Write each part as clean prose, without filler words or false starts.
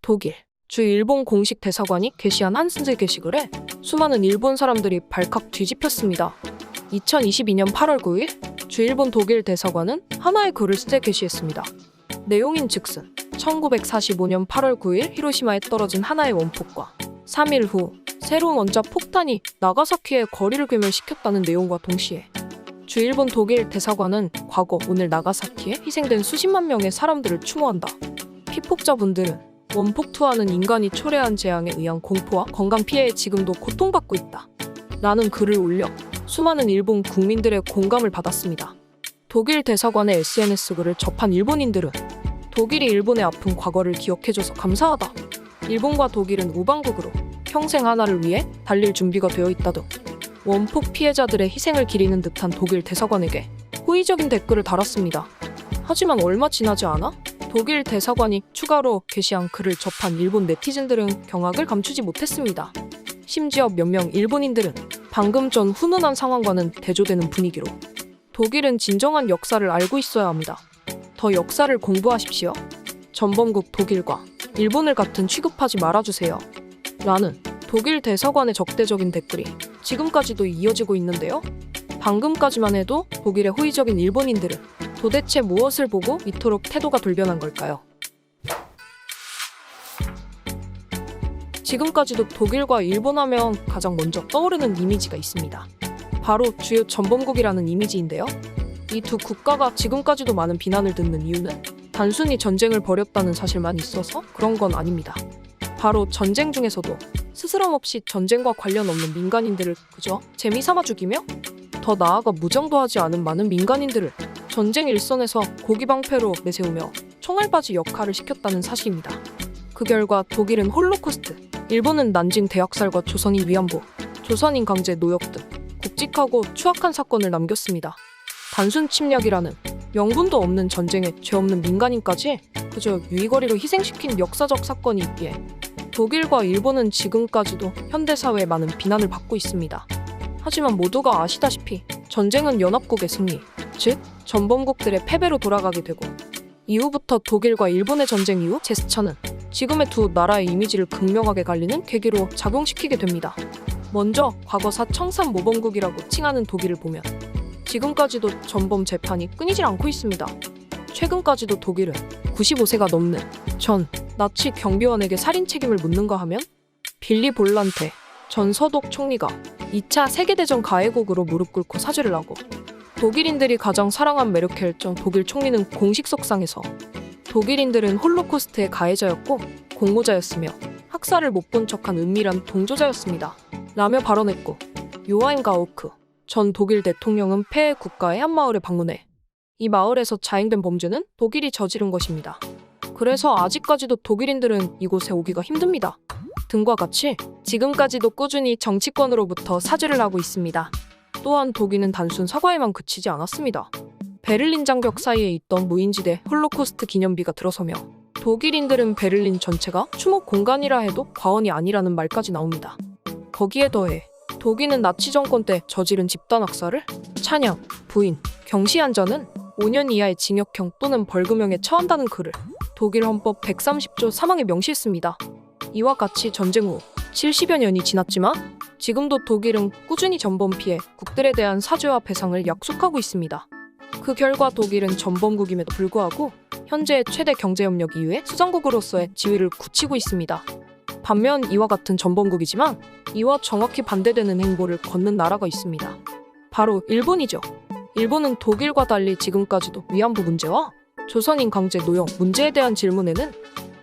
독일 주 일본 공식 대사관이 게시한 한스 게시글에 수많은 일본 사람들이 발칵 뒤집혔습니다. 2022년 8월 9일 주 일본 독일 대사관은 하나의 글을 게시했습니다. 내용인즉슨 1945년 8월 9일 히로시마에 떨어진 하나의 원폭과 3일 후 새로운 원자 폭탄이 나가사키의 거리를 괴멸시켰다는 내용과 동시에 주 일본 독일 대사관은 과거 오늘 나가사키에 희생된 수십만 명의 사람들을 추모한다. 피폭자분들은 원폭투하는 인간이 초래한 재앙에 의한 공포와 건강 피해에 지금도 고통받고 있다. 라는 글을 올려 수많은 일본 국민들의 공감을 받았습니다. 독일 대사관의 SNS 글을 접한 일본인들은 독일이 일본의 아픈 과거를 기억해줘서 감사하다. 일본과 독일은 우방국으로 평생 하나를 위해 달릴 준비가 되어 있다 등 원폭 피해자들의 희생을 기리는 듯한 독일 대사관에게 호의적인 댓글을 달았습니다. 하지만 얼마 지나지 않아 독일 대사관이 추가로 게시한 글을 접한 일본 네티즌들은 경악을 감추지 못했습니다. 심지어 몇 명 일본인들은 방금 전 훈훈한 상황과는 대조되는 분위기로 독일은 진정한 역사를 알고 있어야 합니다. 더 역사를 공부하십시오. 전범국 독일과 일본을 같은 취급하지 말아주세요. 라는 독일 대사관의 적대적인 댓글이 지금까지도 이어지고 있는데요. 방금까지만 해도 독일의 호의적인 일본인들은 도대체 무엇을 보고 이토록 태도가 돌변한 걸까요? 지금까지도 독일과 일본 하면 가장 먼저 떠오르는 이미지가 있습니다. 바로 주요 전범국이라는 이미지인데요. 이 두 국가가 지금까지도 많은 비난을 듣는 이유는 단순히 전쟁을 벌였다는 사실만 있어서 그런 건 아닙니다. 바로 전쟁 중에서도 스스럼 없이 전쟁과 관련 없는 민간인들을 그저 재미삼아 죽이며 더 나아가 무장도 하지 않은 많은 민간인들을 전쟁 일선에서 고기방패로 내세우며 총알바지 역할을 시켰다는 사실입니다. 그 결과 독일은 홀로코스트, 일본은 난징 대학살과 조선인 위안부, 조선인 강제 노역 등 굵직하고 추악한 사건을 남겼습니다. 단순 침략이라는 명분도 없는 전쟁에 죄 없는 민간인까지 그저 유이거리로 희생시킨 역사적 사건이 있기에 독일과 일본은 지금까지도 현대사회에 많은 비난을 받고 있습니다. 하지만 모두가 아시다시피 전쟁은 연합국의 승리, 즉 전범국들의 패배로 돌아가게 되고 이후부터 독일과 일본의 전쟁 이후 제스처는 지금의 두 나라의 이미지를 극명하게 갈리는 계기로 작용시키게 됩니다. 먼저 과거사 청산 모범국이라고 칭하는 독일을 보면 지금까지도 전범 재판이 끊이질 않고 있습니다. 최근까지도 독일은 95세가 넘는 전 나치 경비원에게 살인 책임을 묻는가 하면 빌리 볼란테 전 서독 총리가 2차 세계대전 가해국으로 무릎 꿇고 사죄를 하고 독일인들이 가장 사랑한 메르켈 전 독일 총리는 공식 석상에서 독일인들은 홀로코스트의 가해자였고 공모자였으며 학살을 못 본 척한 은밀한 동조자였습니다. 라며 발언했고 요하임 가우크 전 독일 대통령은 폐해 국가의 한 마을에 방문해 이 마을에서 자행된 범죄는 독일이 저지른 것입니다. 그래서 아직까지도 독일인들은 이곳에 오기가 힘듭니다. 등과 같이 지금까지도 꾸준히 정치권으로부터 사죄를 하고 있습니다. 또한 독일은 단순 사과에만 그치지 않았습니다. 베를린 장벽 사이에 있던 무인지대 홀로코스트 기념비가 들어서며 독일인들은 베를린 전체가 추모 공간이라 해도 과언이 아니라는 말까지 나옵니다. 거기에 더해 독일은 나치 정권 때 저지른 집단 학살을 찬양, 부인, 경시한 자는 5년 이하의 징역형 또는 벌금형에 처한다는 글을 독일 헌법 130조 3항에 명시했습니다. 이와 같이 전쟁 후 70여 년이 지났지만 지금도 독일은 꾸준히 전범 피해 국들에 대한 사죄와 배상을 약속하고 있습니다. 그 결과 독일은 전범국임에도 불구하고 현재의 최대 경제협력 이후에 수장국으로서의 지위를 굳히고 있습니다. 반면 이와 같은 전범국이지만 이와 정확히 반대되는 행보를 걷는 나라가 있습니다. 바로 일본이죠. 일본은 독일과 달리 지금까지도 위안부 문제와 조선인 강제 노역 문제에 대한 질문에는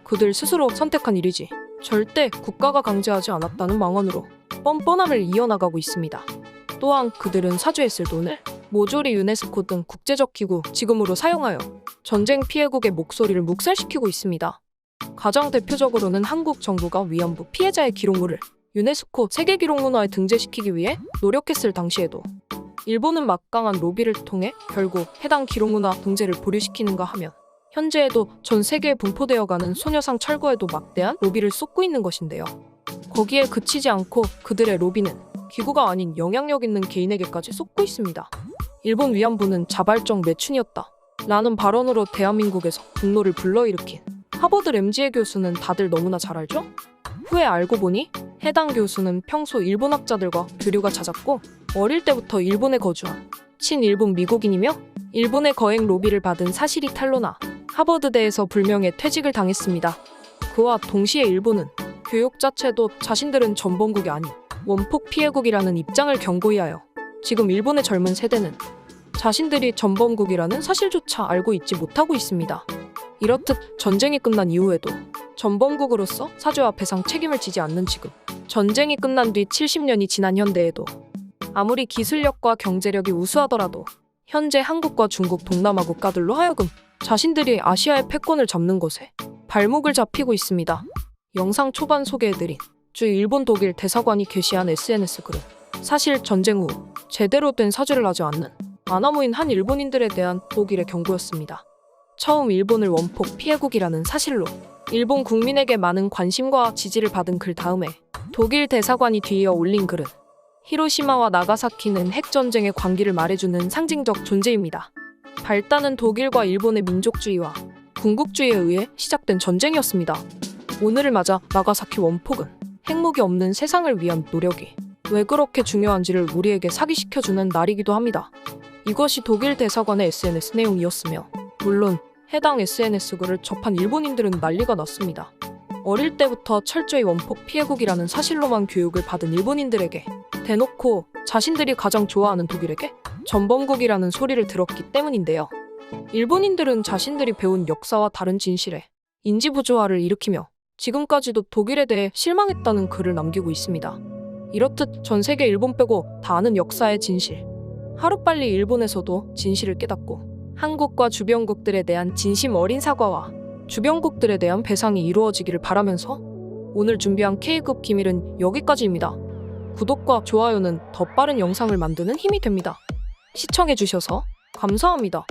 그들 스스로 선택한 일이지 절대 국가가 강제하지 않았다는 망언으로 뻔뻔함을 이어나가고 있습니다. 또한 그들은 사죄했을 돈을 모조리 유네스코 등 국제적 기구 지금으로 사용하여 전쟁 피해국의 목소리를 묵살시키고 있습니다. 가장 대표적으로는 한국 정부가 위안부 피해자의 기록물을 유네스코 세계기록문화에 등재시키기 위해 노력했을 당시에도 일본은 막강한 로비를 통해 결국 해당 기록문화 등재를 보류시키는가 하면 현재에도 전 세계에 분포되어가는 소녀상 철거에도 막대한 로비를 쏟고 있는 것인데요. 거기에 그치지 않고 그들의 로비는 기구가 아닌 영향력 있는 개인에게까지 쏟고 있습니다. 일본 위안부는 자발적 매춘이었다 라는 발언으로 대한민국에서 분노를 불러일으킨 하버드 램지의 교수는 다들 너무나 잘 알죠? 후에 알고 보니 해당 교수는 평소 일본학자들과 교류가 잦았고 어릴 때부터 일본에 거주한 친일본 미국인이며 일본의 거액 로비를 받은 사실이 탄로나 하버드대에서 불명예 퇴직을 당했습니다. 그와 동시에 일본은 교육 자체도 자신들은 전범국이 아닌 원폭 피해국이라는 입장을 경고히 하여 지금 일본의 젊은 세대는 자신들이 전범국이라는 사실조차 알고 있지 못하고 있습니다. 이렇듯 전쟁이 끝난 이후에도 전범국으로서 사죄와 배상 책임을 지지 않는 지금, 전쟁이 끝난 뒤 70년이 지난 현대에도 아무리 기술력과 경제력이 우수하더라도 현재 한국과 중국 동남아 국가들로 하여금 자신들이 아시아의 패권을 잡는 것에 발목을 잡히고 있습니다. 영상 초반 소개해드린 주 일본 독일 대사관이 게시한 SNS 글은 사실 전쟁 후 제대로 된 사죄를 하지 않는 아나무인 한 일본인들에 대한 독일의 경고였습니다. 처음 일본을 원폭 피해국이라는 사실로 일본 국민에게 많은 관심과 지지를 받은 글 다음에 독일 대사관이 뒤이어 올린 글은 히로시마와 나가사키는 핵전쟁의 광기를 말해주는 상징적 존재입니다. 발단은 독일과 일본의 민족주의와 군국주의에 의해 시작된 전쟁이었습니다. 오늘을 맞아 나가사키 원폭은 핵무기 없는 세상을 위한 노력이 왜 그렇게 중요한지를 우리에게 사기시켜주는 날이기도 합니다. 이것이 독일 대사관의 SNS 내용이었으며 물론 해당 SNS 글을 접한 일본인들은 난리가 났습니다. 어릴 때부터 철저히 원폭 피해국이라는 사실로만 교육을 받은 일본인들에게 대놓고 자신들이 가장 좋아하는 독일에게 전범국이라는 소리를 들었기 때문인데요. 일본인들은 자신들이 배운 역사와 다른 진실에 인지부조화를 일으키며 지금까지도 독일에 대해 실망했다는 글을 남기고 있습니다. 이렇듯 전 세계 일본 빼고 다 아는 역사의 진실. 하루빨리 일본에서도 진실을 깨닫고 한국과 주변국들에 대한 진심 어린 사과와 주변국들에 대한 배상이 이루어지기를 바라면서 오늘 준비한 K급 기밀은 여기까지입니다. 구독과 좋아요는 더 빠른 영상을 만드는 힘이 됩니다. 시청해주셔서 감사합니다.